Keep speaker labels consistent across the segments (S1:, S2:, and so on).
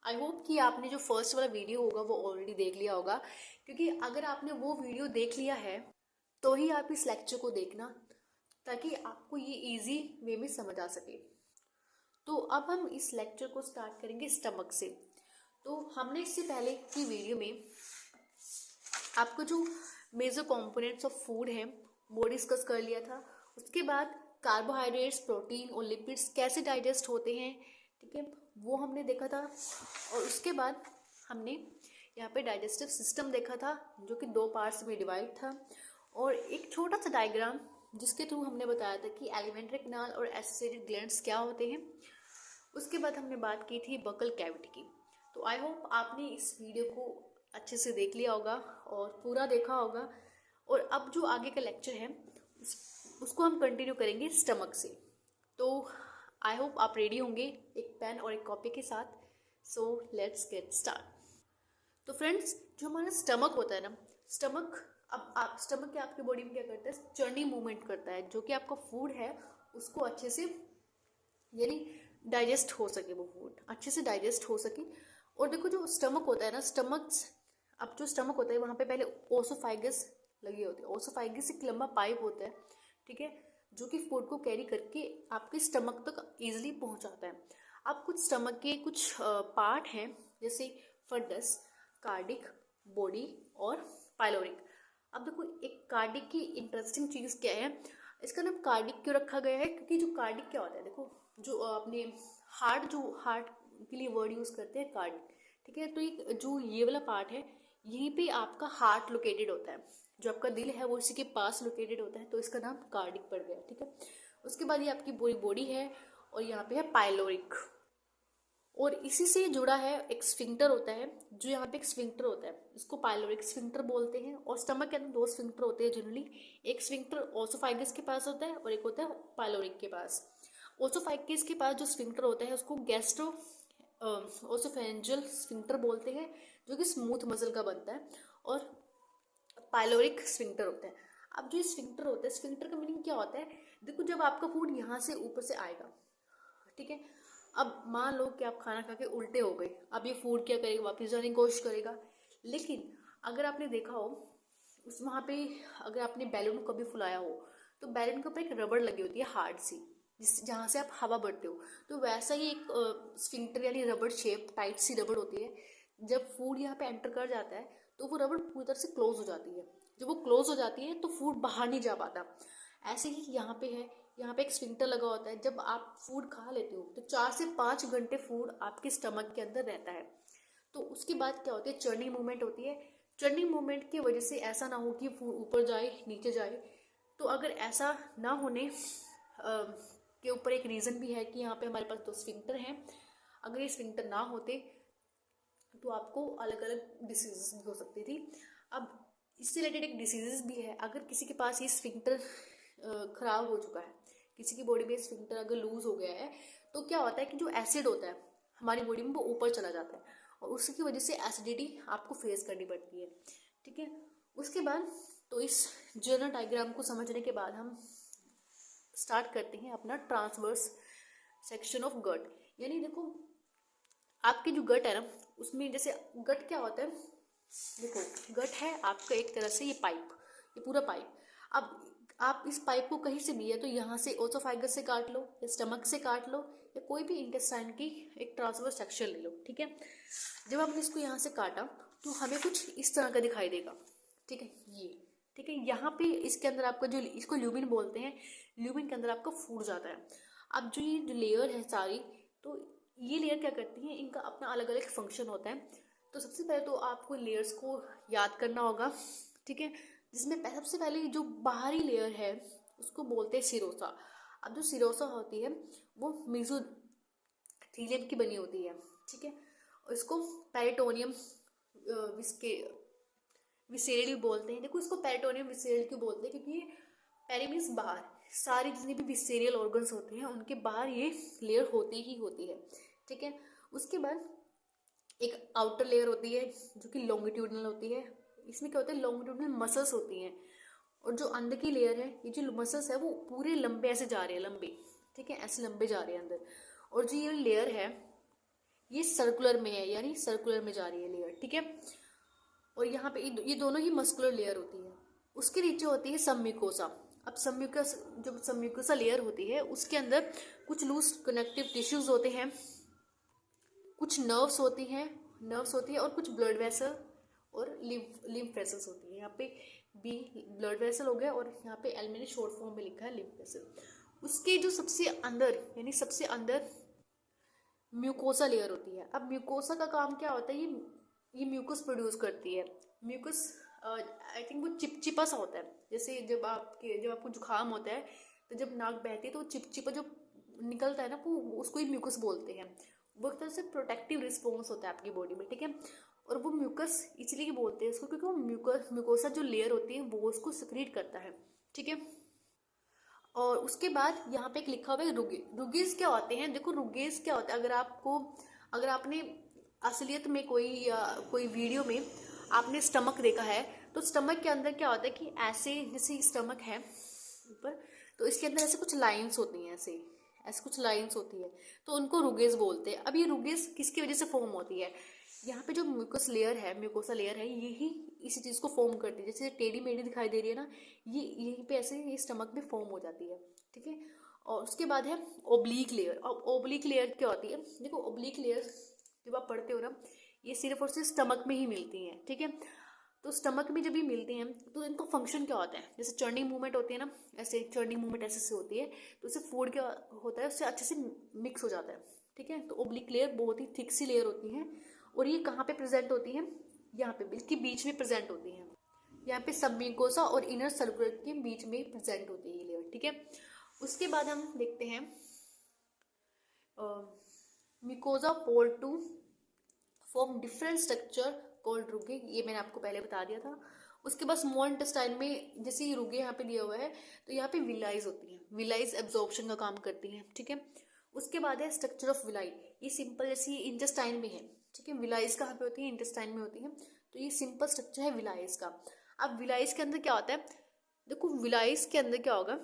S1: I hope कि आपने जो फर्स्ट वाला वीडियो होगा वो ऑलरेडी देख लिया होगा, क्योंकि अगर आपने वो वीडियो देख लिया है तो ही आप इस लेक्चर को देखना, ताकि आपको ये इजी वे में समझ आ सके। तो अब हम इस लेक्चर को स्टार्ट करेंगे स्टमक से। तो हमने इससे पहले की वीडियो में आपको जो मेजर कंपोनेंट्स ऑफ फूड है वो डिस्कस कर लिया था। उसके बाद कार्बोहाइड्रेट्स, प्रोटीन और लिपिड्स कैसे डाइजेस्ट होते हैं, ठीक है, वो हमने देखा था। और उसके बाद हमने यहाँ पे डाइजेस्टिव सिस्टम देखा था, जो कि दो पार्ट्स में डिवाइड था, और एक छोटा सा डायग्राम जिसके थ्रू हमने बताया था कि एलिमेंट्री कैनाल और एसोसिएटेड ग्लैंड्स क्या होते हैं। उसके बाद हमने बात की थी बकल कैविटी की। तो आई होप आपने इस वीडियो को अच्छे से देख लिया होगा और पूरा देखा होगा। और अब जो आगे का लेक्चर है उसको हम कंटिन्यू करेंगे स्टमक से। तो आई होप आप रेडी होंगे एक पेन और एक कॉपी के साथ। So let's get start. तो फ्रेंड्स, जो हमारा स्टमक होता है ना, स्टमक, अब आप स्टमक के आपके बॉडी में क्या करता है, चर्निंग मूवमेंट करता है, जो कि आपका फूड है उसको अच्छे से, यानी डाइजेस्ट हो सके, वो फूड अच्छे से डाइजेस्ट हो सके। और देखो जो स्टमक होता है ना, स्टमक, अब जो स्टमक होता है वहाँ पे पहले ओसोफाइगस लगी होती है। ओसोफाइगस एक लंबा पाइप होता है, ठीक है, जो कि फूड को कैरी करके आपके स्टमक तक इजीली पहुँचाता है। अब कुछ स्टमक के कुछ पार्ट हैं, जैसे फंडस, कार्डिक, बॉडी और पाइलोरिक। अब देखो एक कार्डिक की इंटरेस्टिंग चीज़ क्या है, इसका नाम कार्डिक क्यों रखा गया है, क्योंकि जो कार्डिक क्या होता है, देखो जो अपने हार्ट के लिए वर्ड यूज़ करते हैं कार्डिक, ठीक है। तो एक जो ये वाला पार्ट है, यहीं पे आपका हार्ट लोकेटेड होता है, जो आपका दिल है वो इसी के पास लोकेटेड होता है, तो इसका नाम कार्डिक पड़ गया, ठीक है। उसके बाद ये आपकी पूरी बॉडी है, और यहाँ पे है पाइलोरिक, और इसी से जुड़ा है एक स्फिंक्टर होता है, जो यहाँ पे एक स्फिंक्टर होता है, इसको पाइलोरिक स्फिंक्टर बोलते हैं। और स्टमक के अंदर दो स्फिंक्टर होते हैं जनरली, एक स्फिंक्टर ओसोफाइगस के पास होता है और एक होता है पाइलोरिक के पास। ओसोफाइगस के पास जो स्फिंक्टर होता है उसको गैस्ट्रो ओसोफेंजियल स्फिंक्टर बोलते हैं, जो कि स्मूथ मसल का बनता है, और पाइलोरिक स्फिंक्टर होता है। अब जो स्फिंक्टर होता है, स्फिंक्टर का मीनिंग क्या होता है, देखो जब आपका फूड यहाँ से ऊपर से आएगा, ठीक है, अब मान लो कि आप खाना खा के उल्टे हो गए, अब ये फूड क्या करेगा, वापस जाने की कोशिश करेगा। लेकिन अगर आपने देखा हो उस वहाँ पे, अगर आपने बैलून को कभी फुलाया हो, तो बैलून के ऊपर एक रबड़ लगी होती है हार्ड सी, जिस जहाँ से आप हवा भरते हो, तो वैसा ही एक स्फिंक्टर यानी रबड़ शेप, टाइट सी रबड़ होती है। जब फूड यहाँ पे एंटर कर जाता है तो वो रबड़ पूरी तरह से क्लोज हो जाती है। जब वो क्लोज हो जाती है तो फूड बाहर नहीं जा पाता। ऐसे ही यहाँ पे है, यहाँ पे एक स्फिंक्टर लगा होता है। जब आप फूड खा लेते हो तो 4 से 5 घंटे फूड आपके स्टमक के अंदर रहता है। तो उसके बाद क्या होती है, चर्निंग मूवमेंट होती है। चर्निंग मूवमेंट की वजह से ऐसा ना हो कि फूड ऊपर जाए नीचे जाए। तो अगर ऐसा ना होने के ऊपर एक रीज़न भी है कि यहाँ पे हमारे पास दो स्फिंक्टर हैं। अगर ये स्फिंक्टर ना होते तो आपको अलग अलग डिसीजेस भी हो सकती थी। अब इससे रिलेटेड एक डिसीजेस भी है, अगर किसी के पास ये स्फिंक्टर खराब हो चुका है, किसी की बॉडी में स्फिंक्टर अगर लूज हो गया है, तो क्या होता है कि जो एसिड होता है हमारी बॉडी में वो ऊपर चला जाता है, और उसकी वजह से एसिडिटी आपको फेस करनी पड़ती है, ठीक है। उसके बाद तो इस जर्नल डायग्राम को समझने के बाद हम स्टार्ट करते हैं अपना ट्रांसवर्स सेक्शन ऑफ गट। यानी देखो आपकी जो गट है ना, उसमें जैसे गट क्या होता है, देखो गट है आपका एक तरह से ये पाइप, ये पूरा पाइप। अब आप इस पाइप को कहीं से भी है तो यहाँ से ओसोफाइगस से काट लो, या स्टमक से काट लो, या कोई भी इंटेस्टाइन की एक ट्रांसवर्स सेक्शन ले लो, ठीक है। जब हमने इसको यहाँ से काटा तो हमें कुछ इस तरह का दिखाई देगा, ठीक है, ये, ठीक है। यहाँ पे इसके अंदर आपका जो, इसको ल्यूमिन बोलते हैं, ल्यूमिन के अंदर आपका फूड जाता है। अब जो ये जो लेयर है सारी, तो ये लेयर क्या करती है, इनका अपना अलग अलग फंक्शन होता है। तो सबसे पहले तो आपको लेयर्स को याद करना होगा, ठीक है, जिसमें सबसे पहले जो बाहरी लेयर है उसको बोलते हैं सिरोसा। अब जो सिरोसा होती है वो मेसोथीलियम की बनी होती है, ठीक है। और इसको पेरिटोनियम विस्के विसेरल बोलते हैं। देखो इसको पेरिटोनियम विसेरल क्यों बोलते हैं, क्योंकि ये पेरी मीन्स बाहर, सारी जितनी भी विसेरियल ऑर्गन्स होते हैं उनके बाहर ये लेयर होती ही होती है, ठीक है। उसके बाद एक आउटर लेयर होती है जो कि लॉन्गिट्यूडनल होती है। इसमें क्या होता है, लॉन्गिट्यूडनल मसल्स होती हैं। और जो अंदर की लेयर है, ये जो मसल्स है वो पूरे लंबे ऐसे जा रहे हैं, लंबे, ठीक है, ऐसे लंबे जा रहे हैं अंदर। और जो ये लेयर है ये सर्कुलर में है, यानी सर्कुलर में जा रही है लेयर, ठीक है। और यहाँ पे ये दोनों ही मस्कुलर लेयर होती है। उसके नीचे होती है सबम्यूकोसा। अब सबम्यूकस, जो सबम्यूकोसा लेयर होती है उसके अंदर कुछ लूज कनेक्टिव टिश्यूज होते हैं, कुछ नर्व्स होती है और कुछ ब्लड वेसल और लिम्फ वेसल्स होती है। यहाँ पे बी ब्लड वेसल हो गया और यहाँ पे एल मैंने शॉर्ट फॉर्म में लिखा है लिम्फ वेसल। उसके जो सबसे अंदर, यानी सबसे अंदर म्यूकोसा लेयर होती है। अब म्यूकोसा का काम क्या होता है, ये म्यूकस प्रोड्यूस करती है। म्यूकस आई थिंक वो चिपचिपा सा होता है, जैसे जब आपको जुकाम होता है तो जब नाक बहती है तो चिपचिपा जो निकलता है ना, वो उसको ही म्यूकस बोलते हैं। वो एक तरह से प्रोटेक्टिव रिस्पॉन्स होता है आपकी बॉडी में, ठीक है। और वो म्यूकस इसलिए बोलते हैं इसको क्योंकि वो म्यूकोसा जो लेयर होती है वो उसको सिक्रीट करता है, ठीक है। और उसके बाद यहाँ पे एक लिखा हुआ है रुगीज क्या होते हैं। देखो रुगीज क्या होता है, अगर आपने असलियत में कोई वीडियो में आपने स्टमक देखा है तो स्टमक के अंदर क्या होता है कि ऐसे, जैसे स्टमक है ऊपर तो इसके अंदर ऐसे कुछ लाइंस होती हैं, ऐसे ऐसे कुछ लाइंस होती है, तो उनको रुगेज बोलते हैं। अब ये रुगेज किसकी वजह से फॉर्म होती है, यहाँ पे जो म्यूकोसा लेयर है यही इसी चीज को फॉर्म करती है। जैसे टेढ़ी मेढ़ी दिखाई दे रही है ना, ये यहीं पे ऐसे ये स्टमक में फॉर्म हो जाती है, ठीक है। और उसके बाद है ओब्लीक लेयर। और ओब्लीक लेयर क्या होती है, देखो ओब्लीक लेयर जब आप पढ़ते हो ना, ये सिर्फ और सिर्फ स्टमक में ही मिलती हैं, ठीक है। तो स्टमक में जब ये मिलती हैं तो इनका फंक्शन क्या होता है, जैसे चर्निंग मूवमेंट होती है ना, ऐसे चर्निंग मूवमेंट ऐसे से होती है, तो उससे फूड क्या होता है, उससे अच्छे से मिक्स हो जाता है, ठीक है। तो ओब्लिक लेयर बहुत ही थिक सी लेयर होती है और ये कहाँ पे प्रेजेंट होती है, यहाँ पे इसके बीच में प्रेजेंट होती है। यहाँ पे सबम्यूकोसा और इनर सर्कुलर के बीच में प्रेजेंट होती है ये लेयर, ठीक है। उसके बाद हम देखते हैं mucosa fold to form different structure called rugae, ये मैंने आपको पहले बता दिया था। उसके बाद स्मॉल इंटेस्टाइन में जैसे ये रुगे यहाँ पे दिया हुआ है तो यहाँ पे विलाइज होती हैं, विलाइज एब्जॉर्प्शन का काम करती हैं, ठीक है। उसके बाद है स्ट्रक्चर ऑफ विलाई, ये सिंपल जैसे इंटेस्टाइन में है, ठीक है। विलाइज कहाँ पे होती है, इंटेस्टाइन में होती है, तो ये सिंपल स्ट्रक्चर है विलाइज का। अब विलाइज के अंदर क्या होता है, देखो विलाइज के अंदर क्या होगा,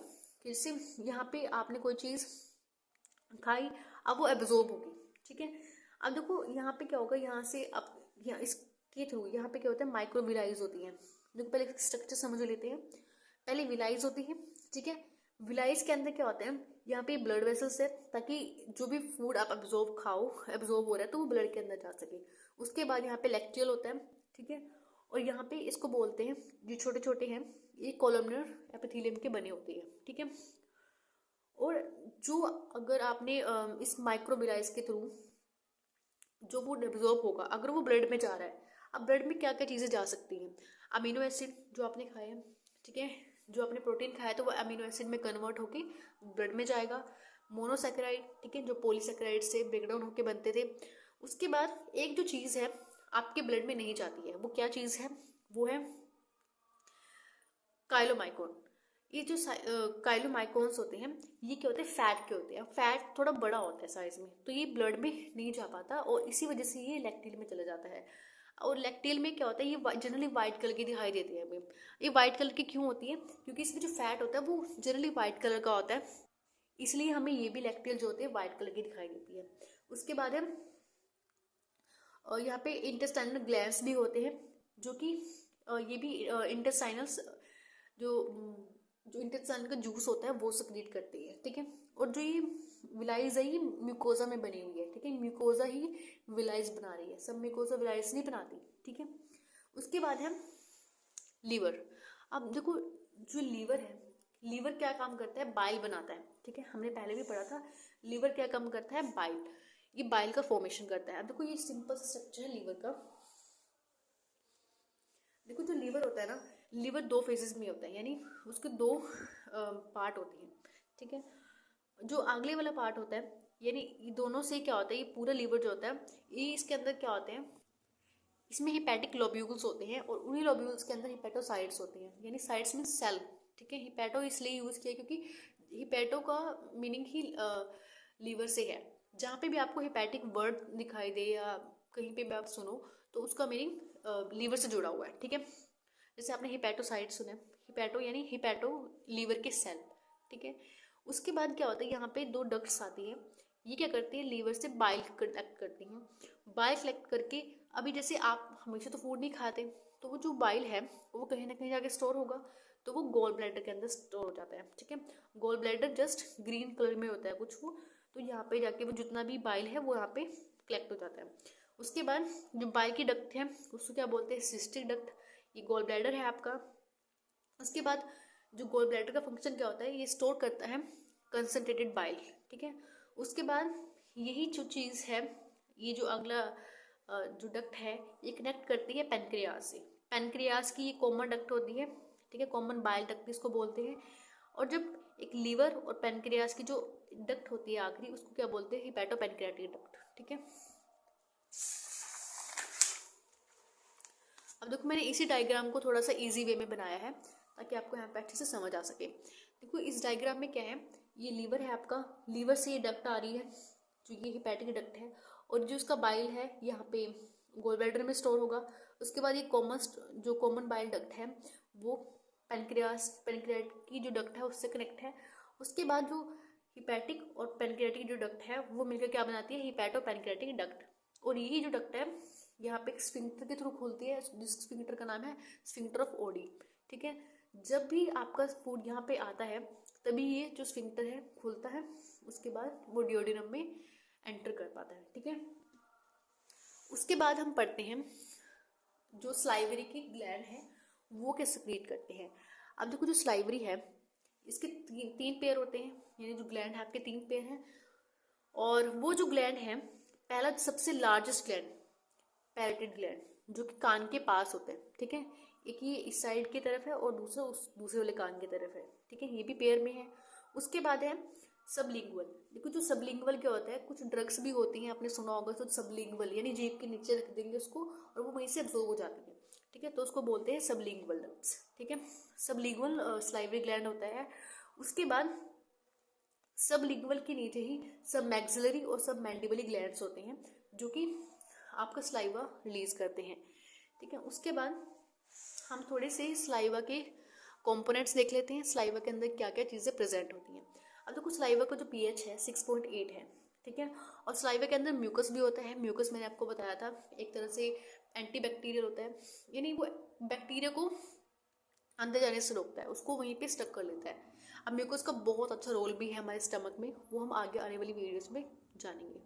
S1: जैसे यहाँ पे आपने कोई चीज खाई, अब वो एब्जॉर्ब होगी, ठीक है। अब देखो यहाँ पे क्या होगा, यहाँ से अब यहाँ इसके थ्रू यहाँ पे क्या होता है, माइक्रोविलाइज होती है। देखो पहले स्ट्रक्चर समझ लेते हैं। पहले विलाइज होती है, ठीक है। विलाइज के अंदर क्या होता है, यहाँ पे ब्लड वेसल्स है ताकि जो भी फूड आप एब्जॉर्ब हो रहा है तो वो ब्लड के अंदर जा सके। उसके बाद यहाँ पे लैक्टियल होता है, ठीक है। और यहाँ पे इसको बोलते हैं, जो छोटे छोटे हैं ये कोलमनर एपिथेलियम के बने होते हैं, ठीक है। और जो अगर आपने इस माइक्रोविलाइज के थ्रू जो फूड एब्जॉर्ब होगा, अगर वो ब्लड में जा रहा है, अब ब्लड में क्या क्या चीज़ें जा सकती हैं, अमीनो एसिड जो आपने खाया, ठीक है, जो आपने प्रोटीन खाया तो वो अमीनो एसिड में कन्वर्ट होके ब्लड में जाएगा। मोनोसेकेराइड, ठीक है, जो पॉलीसेकेराइड से ब्रेकडाउन होके बनते थे। उसके बाद एक जो चीज़ है आपके ब्लड में नहीं जाती है, वो क्या चीज़ है, वो है काइलोमाइकोन। ये जो काइलोमाइकोन्स होते हैं ये क्या होते हैं, फैट के होते हैं। फैट थोड़ा बड़ा होता है साइज में, तो ये ब्लड में नहीं जा पाता और इसी वजह से ये लैक्टिल में चला जाता है। और लैक्टिल में क्या होता है, ये जनरली वाइट कलर की दिखाई देती है हमें। ये वाइट कलर की क्यों होती है, क्योंकि इसमें जो फैट होता है वो जनरली वाइट कलर का होता है, इसलिए हमें ये भी लैक्टिल जो होती है वाइट कलर की दिखाई देती है। उसके बाद है यहाँ पे इंटेस्टाइनल ग्लैंड्स भी होते हैं, जो कि ये भी इंटेस्टाइनल्स जो जो इंटेस्टाइन का जूस होता है वो सक्रीट करती है, ठीक है। और जो ये विलाइज है ये म्यूकोजा में बनी हुई है, ठीक है। म्यूकोजा ही विलाइज बना रही है, सब म्यूकोजा विलाइज नहीं बनाती, ठीक है। उसके बाद है लीवर। अब देखो जो लीवर है, लीवर क्या काम करता है, बाइल बनाता है, ठीक है। हमने पहले भी पढ़ा था लीवर क्या काम करता है, बाइल, ये बाइल का फॉर्मेशन करता है। अब देखो ये सिंपल सा स्ट्रक्चर है लीवर का। देखो जो लीवर होता है ना, लीवर दो फेजेस में होता है, यानी उसके दो पार्ट होते हैं, ठीक है। जो आगले वाला पार्ट होता है, यानी ये दोनों से क्या होता है, ये पूरा लीवर जो होता है ये इसके अंदर क्या होते हैं, इसमें हिपैटिक लोब्यूल्स होते हैं और उन्हीं लोब्यूल्स के अंदर हिपैटोसाइट्स होते हैं, यानी साइट्स मीन सेल, ठीक है। हिपैटो इसलिए यूज किया क्योंकि हिपैटो का मीनिंग ही लीवर से है। जहाँ पे भी आपको हिपैटिक वर्ड दिखाई दे या कहीं पे भी आप सुनो तो उसका मीनिंग लीवर से जुड़ा हुआ है, ठीक है। जैसे आपने हिपैटोसाइट सुने, हिपैटो यानी हिपैटो लीवर के सेल, ठीक है। उसके बाद क्या होता है, यहाँ पे दो डक्ट्स आती है, ये क्या करती है, लीवर से बाइल कलेक्ट करती हैं। बाइल कलेक्ट करके, अभी जैसे आप हमेशा तो फूड नहीं खाते, तो वो जो बाइल है वो कहीं ना कहीं जाके स्टोर होगा, तो वो गॉल ब्लैडर के अंदर स्टोर हो जाता है। ठीक है, gall bladder just green colour में होता है कुछ वो, तो यहाँ पे जाके वो जितना भी बाइल है वो यहाँ पे कलेक्ट हो जाता है। उसके बाद जो बाइल की डक्ट है उसको क्या बोलते हैं, सिस्टिक डक्ट। ये गॉल ब्लैडर है आपका। उसके बाद जो गॉल ब्लैडर का फंक्शन क्या होता है, ये स्टोर करता है कंसनट्रेटेड बाइल। ठीक है, उसके बाद यही जो चीज़ है, ये जो अगला जो डक्ट है, ये कनेक्ट करती है पेनक्रियाज से। पेनक्रियाज की ये कॉमन डक्ट होती है। ठीक है, कॉमन बाइल डक्ट इसको बोलते हैं। और जब एक लीवर और पेनक्रियाज की जो डक्ट होती है आखिरी, उसको क्या बोलते हैं, हिपैटो पेनक्रियाटिक डक्ट। ठीक है, अब देखो मैंने इसी डायग्राम को थोड़ा सा इजी वे में बनाया है ताकि आपको यहाँ पे अच्छे से समझ आ सके। देखो इस डायग्राम में क्या है, ये लीवर है आपका, लीवर से ये डक्ट आ रही है जो ये हिपैटिक डक्ट है, और जो उसका बाइल है यहाँ पे गॉल ब्लैडर में स्टोर होगा। उसके बाद ये जो कॉमन बाइल डक्ट है वो पेनक्रियाट की जो डक्ट है उससे कनेक्ट है। उसके बाद जो हिपैटिक और पेनक्रियाटिक जो डक्ट है वो मिलकर क्या बनाती है, हिपैटो पेनक्रियाटिक डक्ट। और यही जो डक्ट है यहाँ पे एक स्फिंक्टर के थ्रू खुलती है, जिस स्फिंक्टर का नाम है स्फिंक्टर ऑफ ओडी। ठीक है, जब भी आपका फूड यहाँ पे आता है तभी ये जो स्फिंक्टर है खुलता है, उसके बाद वो डिओडिनम में एंटर कर पाता है। ठीक है, उसके बाद हम पढ़ते हैं जो स्लाइवरी की ग्लैंड है वो क्या सक्रिएट करते हैं। अब देखो जो स्लाइवरी है इसके तीन पेयर होते हैं, यानी जो ग्लैंड है आपके तीन पेयर हैं। और वो जो ग्लैंड है, पहला सबसे लार्जेस्ट ग्लैंड पैरेटिड ग्लैंड जो कि कान के पास होते हैं। ठीक है, एक ये इस साइड की तरफ है और दूसरा उस दूसरे वाले कान की तरफ है। ठीक है, ये भी पेयर में है। उसके बाद है सबलिंगुअल। देखो जो सबलिंगुअल क्या होता है, कुछ ड्रग्स भी होती हैं, आपने सुना होगा, तो सबलिंगुअल यानी जीभ के नीचे रख देंगे उसको और वो वहीं से एब्जॉर्ब हो जाती है। ठीक है, तो उसको बोलते हैं सबलिंगुअल डक्ट्स। ठीक है, सबलिंगुअल स्लाइवरी ग्लैंड होता है। उसके बाद सबलिंगुअल के नीचे ही सब मैक्सिलरी और सब मैंडिबली ग्लैंड्स होते हैं जो कि आपका स्लाइवा रिलीज करते हैं। ठीक है, उसके बाद हम थोड़े से स्लाइवा के कंपोनेंट्स देख लेते हैं, स्लाइवा के अंदर क्या क्या चीज़ें प्रेजेंट होती हैं। अब देखो स्लाइवा का जो पीएच है 6.8 है। ठीक है, और स्लाइवा के अंदर म्यूकस भी होता है। म्यूकस मैंने आपको बताया था एक तरह से एंटी बैक्टीरियल होता है, यानी वो बैक्टीरिया को अंदर जाने से रोकता है, उसको वहीं पे स्टक कर लेता है। अब म्यूकस का बहुत अच्छा रोल भी है हमारे स्टमक में, वो हम आगे आने वाली वीडियोस में जानेंगे।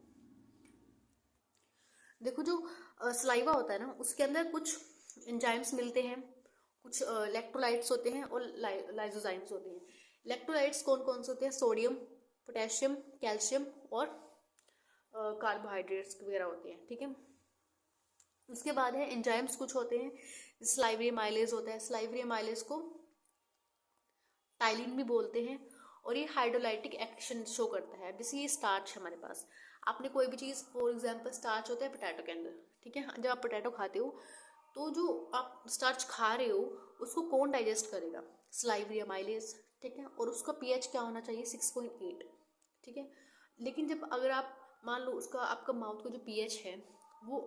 S1: देखो जो स्लाइवा होता है ना, उसके अंदर कुछ एंजाइम्स मिलते हैं, कुछ इलेक्ट्रोलाइट्स होते हैं और लाइजोजाइम्स होते हैं। इलेक्ट्रोलाइट्स कौन कौन से होते हैं, सोडियम, पोटेशियम, कैल्शियम और कार्बोहाइड्रेट्स वगैरह होते हैं। ठीक है, उसके बाद है एंजाइम्स कुछ होते हैं, स्लाइवरी माइलेज होता है, स्लाइवरी माइलेज को टाइलिन भी बोलते हैं, और ये हाइड्रोलाइटिक एक्शन शो करता है। जैसे ये स्टार्च है हमारे पास, आपने कोई भी चीज़, फॉर एग्जांपल स्टार्च होता है पोटैटो के अंदर। ठीक है, जब आप पोटैटो खाते हो तो जो आप स्टार्च खा रहे हो उसको कौन डाइजेस्ट करेगा, स्लाइवरी माइलेज। ठीक है, और उसका पीएच क्या होना चाहिए, 6.8। ठीक है, लेकिन जब अगर आप मान लो उसका आपका माउथ का जो पीएच है वो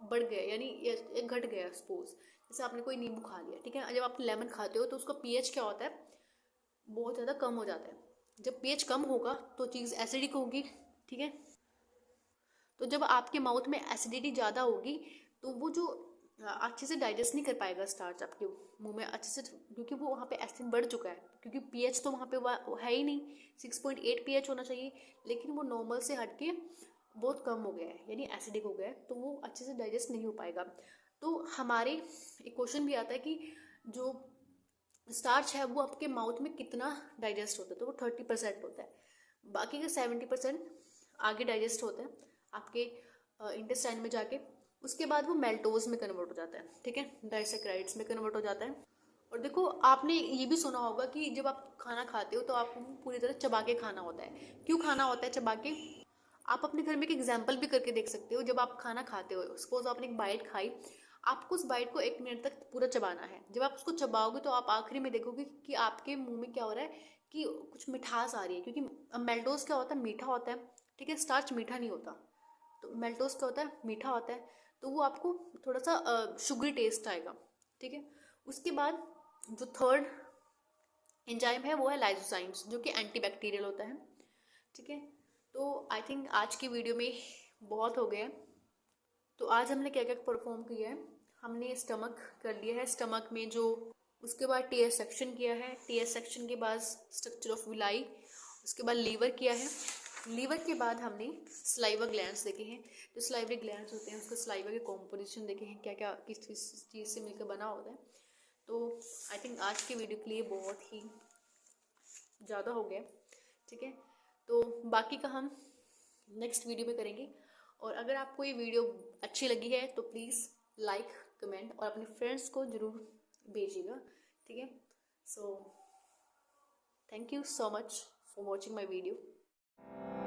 S1: बढ़ गया, यानी घट गया, सपोज जैसे आपने कोई नींबू खा लिया। ठीक है, जब आप लेमन खाते हो तो उसका पीएच क्या होता है, बहुत ज़्यादा कम हो जाता है। जब पीएच कम होगा तो चीज़ एसिडिक होगी। ठीक है, तो जब आपके माउथ में एसिडिटी ज़्यादा होगी तो वो जो अच्छे से डाइजेस्ट नहीं कर पाएगा स्टार्च आपके मुंह में अच्छे से, क्योंकि वो वहाँ पे एसिड बढ़ चुका है, क्योंकि पीएच तो वहाँ पे है ही नहीं। 6.8 पीएच होना चाहिए, लेकिन वो नॉर्मल से हट के बहुत कम हो गया है, यानी एसिडिक हो गया है, तो वो अच्छे से डाइजेस्ट नहीं हो पाएगा। तो हमारे एक क्वेश्चन भी आता है कि जो स्टार्च है वो आपके माउथ में कितना डाइजेस्ट होता है, तो वो 30% होता है, बाकी का 70% आगे डाइजेस्ट होता है आपके इंटेस्टाइन में जाके। उसके बाद वो मेल्टोज में कन्वर्ट हो जाता है। ठीक है, डाइसेक्राइड्स में कन्वर्ट हो जाता है। और देखो आपने ये भी सुना होगा कि जब आप खाना खाते हो तो आपको पूरी तरह चबा के खाना होता है। क्यों खाना होता है चबा के, आप अपने घर में एक एग्जाम्पल भी करके देख सकते हो। जब आप खाना खाते हो, सपोज आपने एक बाइट खाई, आपको उस बाइट को 1 मिनट तक पूरा चबाना है। जब आप उसको चबाओगे तो आप आखिरी में देखोगे कि आपके मुंह में क्या हो रहा है, कि कुछ मिठास आ रही है, क्योंकि मेल्टोज क्या होता है, मीठा होता है। ठीक है, स्टार्च मीठा नहीं होता, तो मेल्टोज क्या होता है, मीठा होता है, तो वो आपको थोड़ा सा शुगरी टेस्ट आएगा। ठीक है, उसके बाद जो थर्ड एंजाइम है वो है लाइसोजाइम्स, जो कि एंटीबैक्टीरियल होता है। ठीक है, तो आई थिंक आज की वीडियो में बहुत हो गया। तो आज हमने क्या क्या परफॉर्म किया है, हमने स्टमक कर लिया है, स्टमक में जो, उसके बाद टीएस सेक्शन किया है, टीएस सेक्शन के बाद स्ट्रक्चर ऑफ विलाई, उसके बाद लीवर किया है, लीवर के बाद हमने सलाइवा ग्लैंड्स देखे हैं। जो सलाइवरी ग्लैंड्स होते हैं उसका सलाइवा के कॉम्पोजिशन देखे हैं, क्या क्या किस किस चीज़ से मिलकर बना होता है। तो आई थिंक आज की वीडियो के लिए बहुत ही ज़्यादा हो गया, ठीक है। तो बाकी का हम नेक्स्ट वीडियो में करेंगे। और अगर आपको ये वीडियो अच्छी लगी है तो प्लीज़ लाइक, कमेंट और अपने फ्रेंड्स को ज़रूर भेजिएगा, ठीक है। So thank you so much for watching my video.